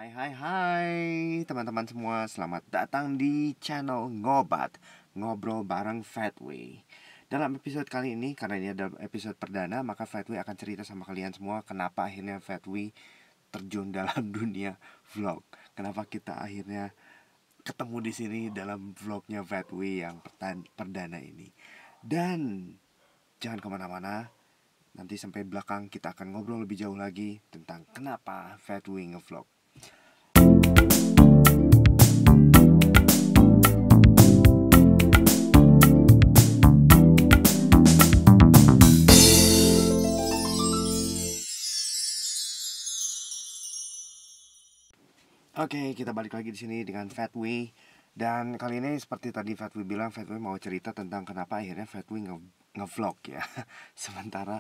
Hai teman-teman semua, selamat datang di channel Ngobat, ngobrol bareng Fatway. Dalam episode kali ini, karena ini adalah episode perdana, maka Fatway akan cerita sama kalian semua kenapa akhirnya Fatway terjun dalam dunia vlog. Kenapa kita akhirnya ketemu di sini dalam vlognya Fatway yang perdana ini. Dan jangan kemana-mana, nanti sampai belakang kita akan ngobrol lebih jauh lagi tentang kenapa Fatway ngevlog. Oke, kita balik lagi di sini dengan Fatway. Dan kali ini seperti tadi Fatway bilang, Fatway mau cerita tentang kenapa akhirnya Fatway ngevlog ya. Sementara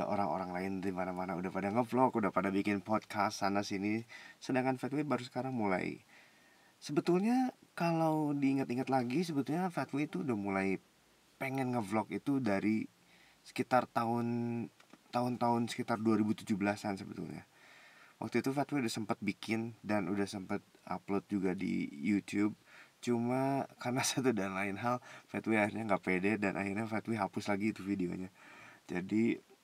orang-orang lain di mana-mana udah pada ngevlog, udah pada bikin podcast sana sini, sedangkan Fatway baru sekarang mulai. Sebetulnya kalau diingat-ingat lagi, sebetulnya Fatway itu udah mulai pengen ngevlog itu dari sekitar tahun-tahun sekitar 2017-an sebetulnya. Waktu itu Fatwa udah sempat bikin dan udah sempat upload juga di YouTube. Cuma karena satu dan lain hal, Fatwa akhirnya nggak pede dan akhirnya Fatwa hapus lagi itu videonya. Jadi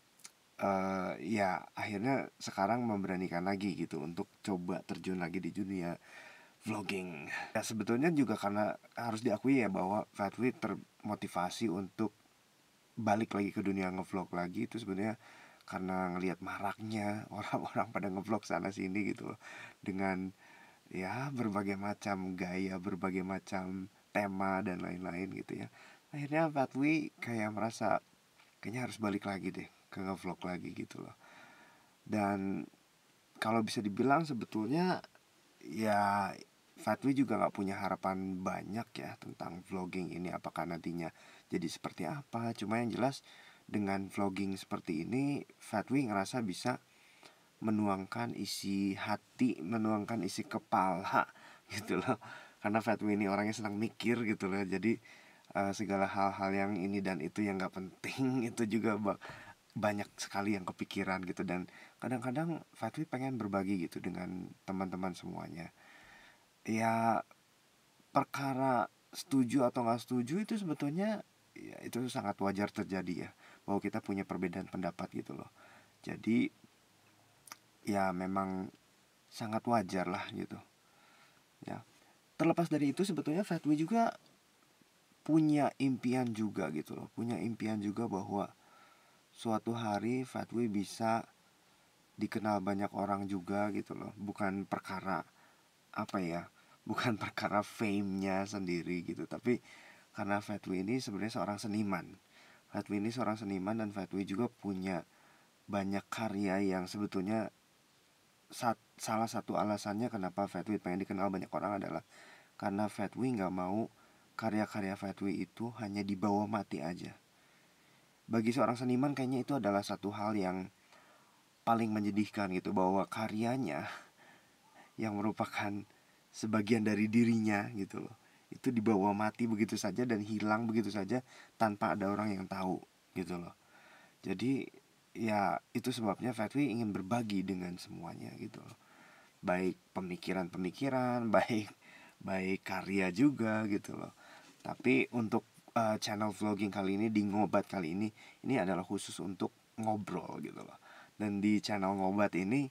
ya akhirnya sekarang memberanikan lagi gitu untuk coba terjun lagi di dunia vlogging. Ya sebetulnya juga karena harus diakui ya bahwa Fatwa termotivasi untuk balik lagi ke dunia ngevlog lagi itu sebenarnya karena ngelihat maraknya orang-orang pada ngevlog sana sini gitu loh, dengan ya berbagai macam gaya, berbagai macam tema dan lain-lain gitu ya. Akhirnya Fatwi kayak merasa kayaknya harus balik lagi deh ke ngevlog lagi gitu loh. Dan kalau bisa dibilang sebetulnya ya Fatwi juga nggak punya harapan banyak ya tentang vlogging ini, apakah nantinya jadi seperti apa. Cuma yang jelas dengan vlogging seperti ini Fatwi ngerasa bisa menuangkan isi hati, menuangkan isi kepala gitu loh. Karena Fatwi ini orangnya senang mikir gitu loh. Jadi segala hal-hal yang ini dan itu yang nggak penting itu juga banyak sekali yang kepikiran gitu. Dan kadang-kadang Fatwi pengen berbagi gitu dengan teman-teman semuanya. Ya perkara setuju atau nggak setuju itu sebetulnya ya itu sangat wajar terjadi ya, bahwa kita punya perbedaan pendapat gitu loh. Jadi ya memang sangat wajar lah gitu ya. Terlepas dari itu sebetulnya Fatwi juga punya impian juga gitu loh, punya impian juga bahwa suatu hari Fatwi bisa dikenal banyak orang juga gitu loh. Bukan perkara apa ya, bukan perkara fame-nya sendiri gitu, tapi karena Fatwi ini sebenarnya seorang seniman. Fatwi ini seorang seniman dan Fatwi juga punya banyak karya yang sebetulnya salah satu alasannya kenapa Fatwi pengen dikenal banyak orang adalah karena Fatwi nggak mau karya-karya Fatwi itu hanya dibawa mati aja. Bagi seorang seniman kayaknya itu adalah satu hal yang paling menyedihkan gitu, bahwa karyanya yang merupakan sebagian dari dirinya gitu loh, itu dibawa mati begitu saja dan hilang begitu saja tanpa ada orang yang tahu gitu loh. Jadi ya itu sebabnya Fatwi ingin berbagi dengan semuanya gitu loh. Baik pemikiran-pemikiran, baik karya juga gitu loh. Tapi untuk channel vlogging kali ini, di Ngobat kali ini adalah khusus untuk ngobrol gitu loh. Dan di channel Ngobat ini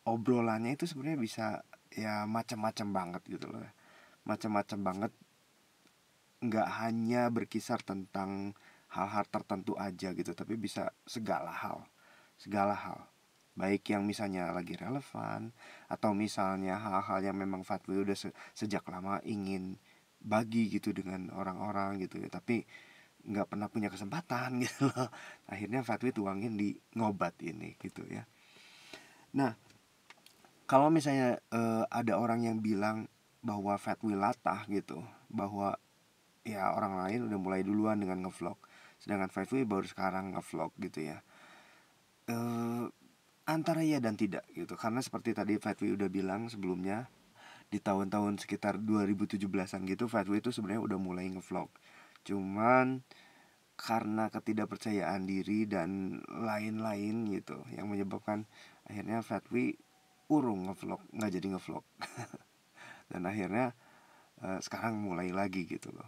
obrolannya itu sebenarnya bisa ya macam-macam banget gitu loh. Macam-macam banget, nggak hanya berkisar tentang hal-hal tertentu aja gitu, tapi bisa segala hal, baik yang misalnya lagi relevan atau misalnya hal-hal yang memang Fatwi udah sejak lama ingin bagi gitu dengan orang-orang gitu ya, tapi nggak pernah punya kesempatan gitu loh. Akhirnya Fatwi tuangin di Ngobat ini gitu ya. Nah, kalau misalnya ada orang yang bilang bahwa Fatwi latah gitu, bahwa ya orang lain udah mulai duluan dengan ngevlog, sedangkan Fatwi baru sekarang ngevlog gitu ya. Antara iya dan tidak gitu, karena seperti tadi Fatwi udah bilang sebelumnya, di tahun-tahun sekitar 2017-an gitu Fatwi itu sebenarnya udah mulai ngevlog. Cuman karena ketidakpercayaan diri dan lain-lain gitu yang menyebabkan akhirnya Fatwi urung ngevlog, nggak jadi ngevlog. Dan akhirnya sekarang mulai lagi gitu loh.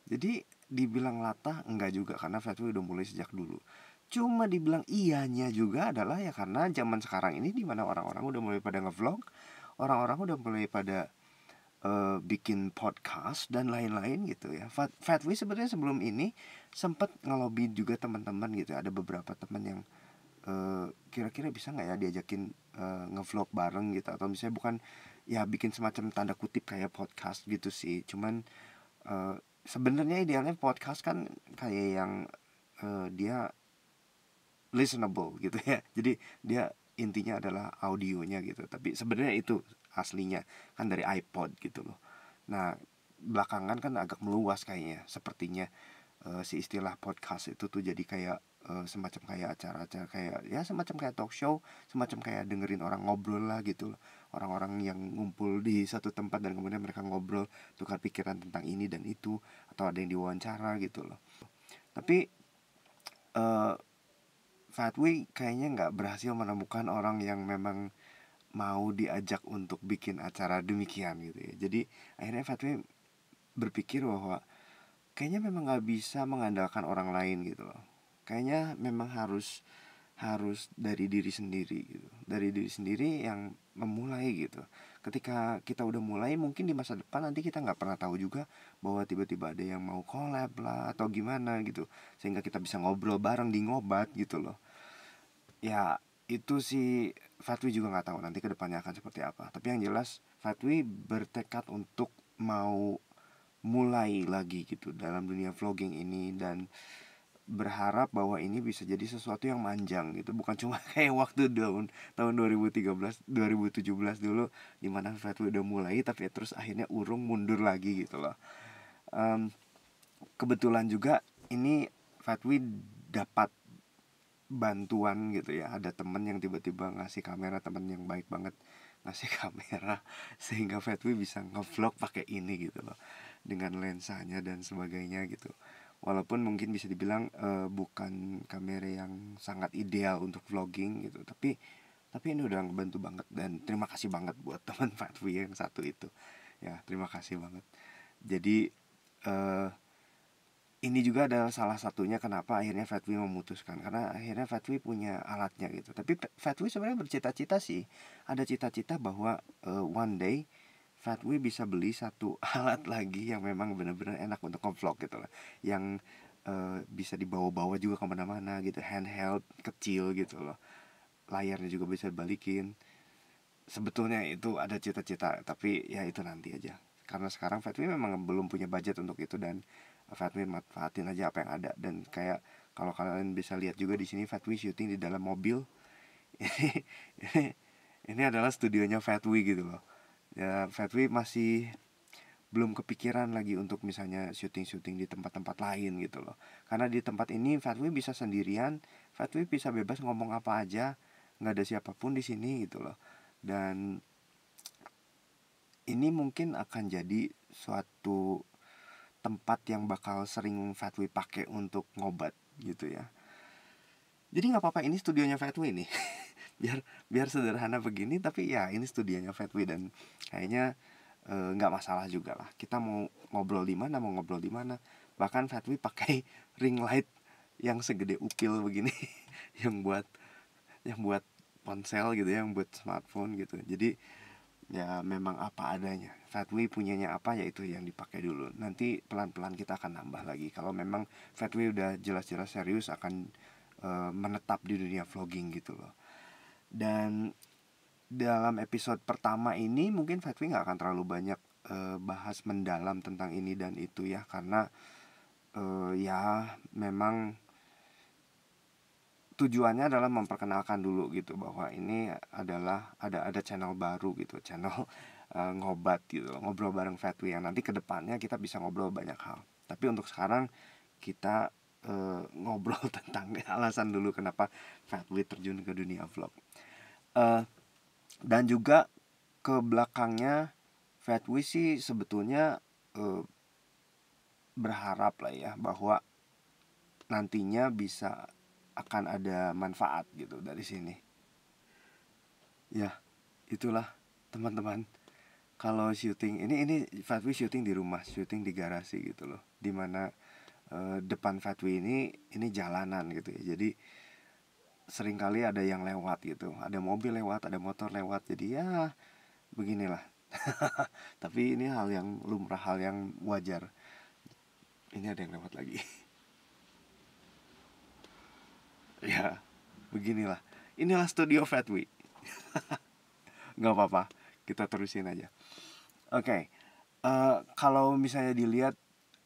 Jadi dibilang latah enggak juga, karena Fatwe udah mulai sejak dulu. Cuma dibilang iyanya juga adalah ya karena zaman sekarang ini dimana orang-orang udah mulai pada ngevlog, orang-orang udah mulai pada bikin podcast dan lain-lain gitu ya. Fatwe sebenarnya sebelum ini sempat ngelobi juga teman-teman gitu. Ada beberapa teman yang kira-kira bisa nggak ya diajakin ngevlog bareng gitu, atau misalnya bukan ya bikin semacam tanda kutip kayak podcast gitu sih. Cuman sebenarnya idealnya podcast kan kayak yang dia listenable gitu ya. Jadi dia intinya adalah audionya gitu. Tapi sebenarnya itu aslinya kan dari iPod gitu loh. Nah, belakangan kan agak meluas kayaknya. Sepertinya si istilah podcast itu tuh jadi kayak semacam kayak acara-acara kayak ya semacam kayak talk show, semacam kayak dengerin orang ngobrol lah gitu loh. Orang-orang yang ngumpul di satu tempat dan kemudian mereka ngobrol, tukar pikiran tentang ini dan itu, atau ada yang diwawancara gitu loh. Tapi Fatwe kayaknya nggak berhasil menemukan orang yang memang mau diajak untuk bikin acara demikian gitu ya. Jadi akhirnya Fatwe berpikir bahwa kayaknya memang nggak bisa mengandalkan orang lain gitu loh. Kayaknya memang harus dari diri sendiri gitu, dari diri sendiri yang memulai gitu. Ketika kita udah mulai, mungkin di masa depan nanti kita nggak pernah tahu juga bahwa tiba-tiba ada yang mau collab lah atau gimana gitu, sehingga kita bisa ngobrol bareng di Ngobat gitu loh. Ya itu sih Fatwi juga nggak tahu nanti kedepannya akan seperti apa. Tapi yang jelas Fatwi bertekad untuk mau mulai lagi gitu dalam dunia vlogging ini, dan berharap bahwa ini bisa jadi sesuatu yang manjang gitu, bukan cuma kayak waktu tahun 2013 2017 dulu dimana Fatwi udah mulai tapi terus akhirnya urung mundur lagi gitu loh. Kebetulan juga ini Fatwi dapat bantuan gitu ya, ada temen yang tiba-tiba ngasih kamera, temen yang baik banget ngasih kamera sehingga Fatwi bisa ngevlog pakai ini gitu loh, dengan lensanya dan sebagainya gitu. Walaupun mungkin bisa dibilang bukan kamera yang sangat ideal untuk vlogging gitu, tapi ini udah ngebantu banget, dan terima kasih banget buat teman Fatwi yang satu itu ya, terima kasih banget. Jadi ini juga adalah salah satunya kenapa akhirnya Fatwi memutuskan, karena akhirnya Fatwi punya alatnya gitu. Tapi Fatwi sebenarnya bercita-cita sih, ada cita-cita bahwa one day Fatwi bisa beli satu alat lagi yang memang benar-benar enak untuk ngevlog gitu lah, yang bisa dibawa-bawa juga kemana-mana gitu, handheld kecil gitu loh, layarnya juga bisa balikin. Sebetulnya itu ada cita-cita, tapi ya itu nanti aja, karena sekarang Fatwi memang belum punya budget untuk itu, dan Fatwi manfaatin aja apa yang ada. Dan kayak kalau kalian bisa lihat juga di sini Fatwi syuting di dalam mobil. ini ini adalah studionya Fatwi gitu loh ya. Fatwi masih belum kepikiran lagi untuk misalnya syuting-syuting di tempat-tempat lain gitu loh, karena di tempat ini Fatwi bisa sendirian, Fatwi bisa bebas ngomong apa aja, nggak ada siapapun di sini gitu loh. Dan ini mungkin akan jadi suatu tempat yang bakal sering Fatwi pakai untuk ngobat gitu ya. Jadi nggak apa-apa, ini studionya Fatwi nih. biar sederhana begini, tapi ya ini studionya Fatwi, dan kayaknya nggak masalah juga lah. Kita mau ngobrol di mana, mau ngobrol di mana. Bahkan Fatwi pakai ring light yang segede upil begini, yang buat ponsel gitu ya, yang buat smartphone gitu. Jadi ya memang apa adanya. Fatwi punyanya apa ya itu yang dipakai dulu. Nanti pelan-pelan kita akan nambah lagi. Kalau memang Fatwi udah jelas-jelas serius akan menetap di dunia vlogging gitu loh. Dan dalam episode pertama ini mungkin Fatwi nggak akan terlalu banyak bahas mendalam tentang ini dan itu ya, karena ya memang tujuannya adalah memperkenalkan dulu gitu, bahwa ini adalah ada channel baru gitu, channel ngobat gitu, ngobrol bareng Fatwi, yang nanti kedepannya kita bisa ngobrol banyak hal. Tapi untuk sekarang kita ngobrol tentang alasan dulu kenapa Fatwi terjun ke dunia vlog. Dan juga ke belakangnya Fatwi sih sebetulnya berharap lah ya bahwa nantinya akan ada manfaat gitu dari sini. Ya, itulah teman-teman, kalau syuting ini Fatwi syuting di rumah, syuting di garasi gitu loh, dimana depan Fatwi ini jalanan gitu ya. Jadi seringkali ada yang lewat gitu, ada mobil lewat, ada motor lewat, jadi ya beginilah. Tapi ini hal yang lumrah, hal yang wajar. Ini ada yang lewat lagi. Ya beginilah, inilah studio Fatwi. Nggak apa-apa, kita terusin aja. Oke, kalau misalnya dilihat,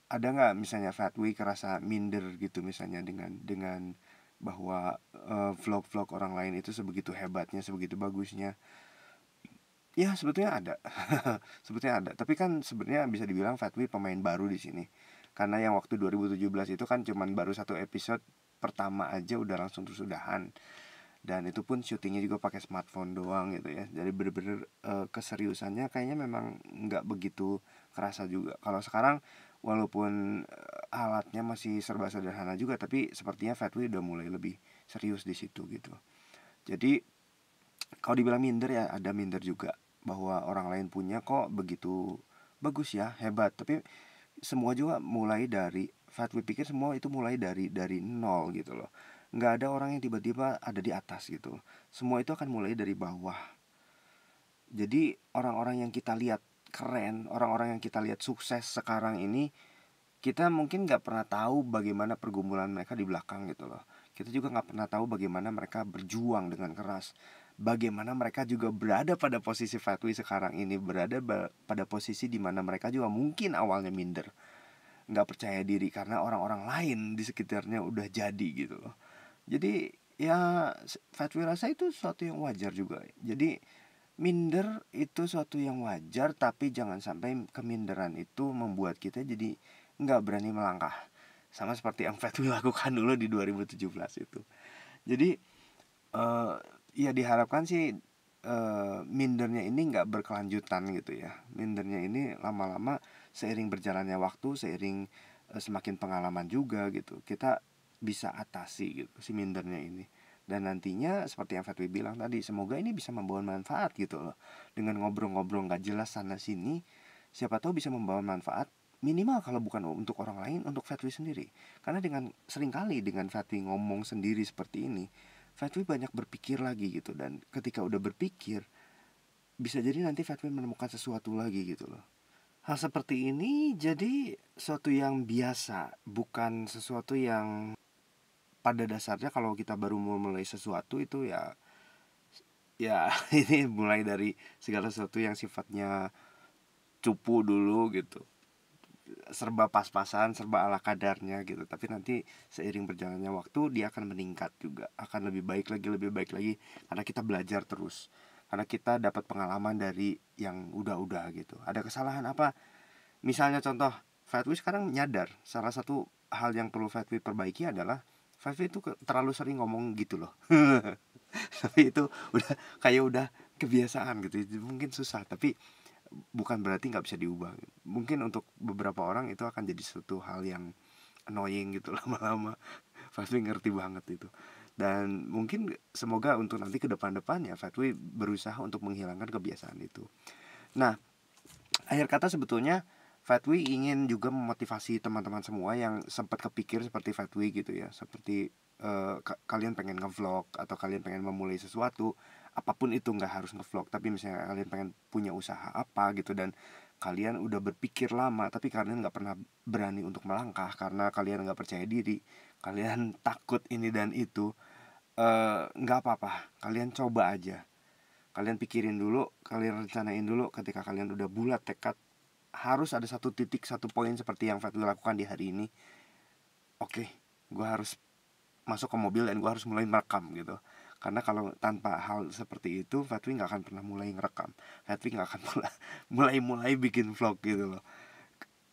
ada nggak misalnya Fatwi kerasa minder gitu misalnya dengan bahwa vlog-vlog orang lain itu sebegitu hebatnya, sebegitu bagusnya? Ya sebetulnya ada. Sebetulnya ada, tapi kan sebenarnya bisa dibilang Fatwi pemain baru di sini. Karena yang waktu 2017 itu kan cuman baru satu episode pertama aja udah langsung terus udahan. Dan itu pun syutingnya juga pakai smartphone doang gitu ya. Jadi bener-bener keseriusannya kayaknya memang nggak begitu kerasa juga. Kalau sekarang walaupun alatnya masih serba sederhana juga, tapi sepertinya Fatwi udah mulai lebih serius di situ gitu. Jadi kalau dibilang minder ya ada minder juga, bahwa orang lain punya kok begitu bagus ya, hebat. Tapi semua juga mulai dari, Fatwi pikir semua itu mulai dari nol gitu loh. Nggak ada orang yang tiba-tiba ada di atas gitu. Semua itu akan mulai dari bawah. Jadi orang-orang yang kita lihat keren, orang-orang yang kita lihat sukses sekarang ini, kita mungkin nggak pernah tahu bagaimana pergumulan mereka di belakang gitu loh. Kita juga nggak pernah tahu bagaimana mereka berjuang dengan keras, bagaimana mereka juga berada pada posisi Fatwi sekarang ini, berada pada posisi di mana mereka juga mungkin awalnya minder, nggak percaya diri karena orang-orang lain di sekitarnya udah jadi gitu loh. Jadi ya Fatwi rasa itu sesuatu yang wajar juga. Jadi minder itu suatu yang wajar, tapi jangan sampai keminderan itu membuat kita jadi nggak berani melangkah. Sama seperti yang Fatwi lakukan dulu di 2017 itu. Jadi ya diharapkan sih mindernya ini nggak berkelanjutan gitu ya. Mindernya ini lama-lama seiring berjalannya waktu, seiring semakin pengalaman juga gitu, kita bisa atasi gitu si mindernya ini. Dan nantinya seperti yang Fatwi bilang tadi, semoga ini bisa membawa manfaat gitu loh. Dengan ngobrol-ngobrol nggak jelas sana sini, siapa tahu bisa membawa manfaat, minimal kalau bukan untuk orang lain, untuk Fatwi sendiri. Karena seringkali dengan Fatwi ngomong sendiri seperti ini, Fatwi banyak berpikir lagi gitu. Dan ketika udah berpikir, bisa jadi nanti Fatwi menemukan sesuatu lagi gitu loh. Hal seperti ini jadi sesuatu yang biasa, bukan sesuatu yang pada dasarnya kalau kita baru mulai sesuatu itu ya ini mulai dari segala sesuatu yang sifatnya cupu dulu gitu, serba pas-pasan, serba ala kadarnya gitu. Tapi nanti seiring berjalannya waktu dia akan meningkat juga, akan lebih baik lagi karena kita belajar terus, karena kita dapat pengalaman dari yang udah gitu. Ada kesalahan apa, misalnya contoh, Fatwi sekarang nyadar salah satu hal yang perlu Fatwi perbaiki adalah Fatwi itu terlalu sering ngomong gitu loh. Tapi itu udah kebiasaan gitu. Mungkin susah, tapi bukan berarti nggak bisa diubah. Mungkin untuk beberapa orang itu akan jadi suatu hal yang annoying gitu lama-lama. Fatwi ngerti banget itu. Dan mungkin semoga untuk nanti ke depan-depannya Fatwi berusaha untuk menghilangkan kebiasaan itu. Nah, akhir kata sebetulnya Fatwi ingin juga memotivasi teman-teman semua yang sempat kepikir seperti Fatwi gitu ya. Seperti kalian pengen ngevlog atau kalian pengen memulai sesuatu, apapun itu, nggak harus ngevlog, tapi misalnya kalian pengen punya usaha apa gitu, dan kalian udah berpikir lama tapi kalian nggak pernah berani untuk melangkah karena kalian nggak percaya diri, kalian takut ini dan itu, nggak apa-apa, kalian coba aja. Kalian pikirin dulu, kalian rencanain dulu. Ketika kalian udah bulat tekad, harus ada satu titik, satu poin seperti yang Fatwi lakukan di hari ini. Oke, gue harus masuk ke mobil dan gue harus mulai merekam gitu. Karena kalau tanpa hal seperti itu, Fatwi nggak akan pernah mulai ngerekam. Fatwi nggak akan mulai bikin vlog gitu loh.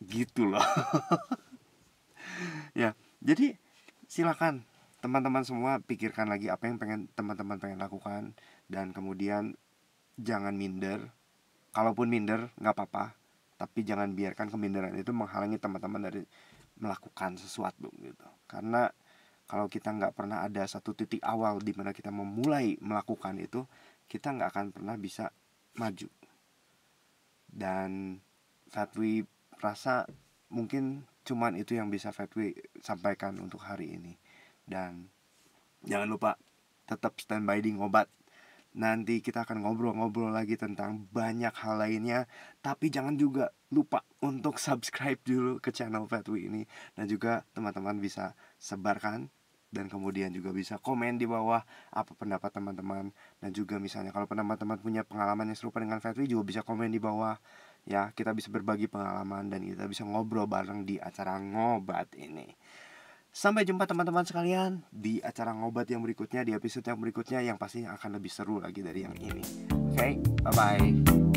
Gitu loh. Ya, jadi silakan teman-teman semua pikirkan lagi apa yang teman-teman pengen lakukan, dan kemudian jangan minder. Kalaupun minder nggak apa-apa, tapi jangan biarkan keminderan itu menghalangi teman-teman dari melakukan sesuatu gitu. Karena kalau kita nggak pernah ada satu titik awal di mana kita memulai melakukan itu, kita nggak akan pernah bisa maju. Dan Fatwi rasa mungkin cuman itu yang bisa Fatwi sampaikan untuk hari ini. Dan jangan lupa tetap standby di Ngobat. Nanti kita akan ngobrol-ngobrol lagi tentang banyak hal lainnya. Tapi jangan juga lupa untuk subscribe dulu ke channel Fatwi ini. Dan juga teman-teman bisa sebarkan, dan kemudian juga bisa komen di bawah apa pendapat teman-teman. Dan juga misalnya kalau teman-teman punya pengalaman yang serupa dengan Fatwi, juga bisa komen di bawah. Ya, kita bisa berbagi pengalaman dan kita bisa ngobrol bareng di acara Ngobat ini. Sampai jumpa teman-teman sekalian di acara Ngobat yang berikutnya, di episode yang berikutnya, yang pasti akan lebih seru lagi dari yang ini. Oke, bye-bye.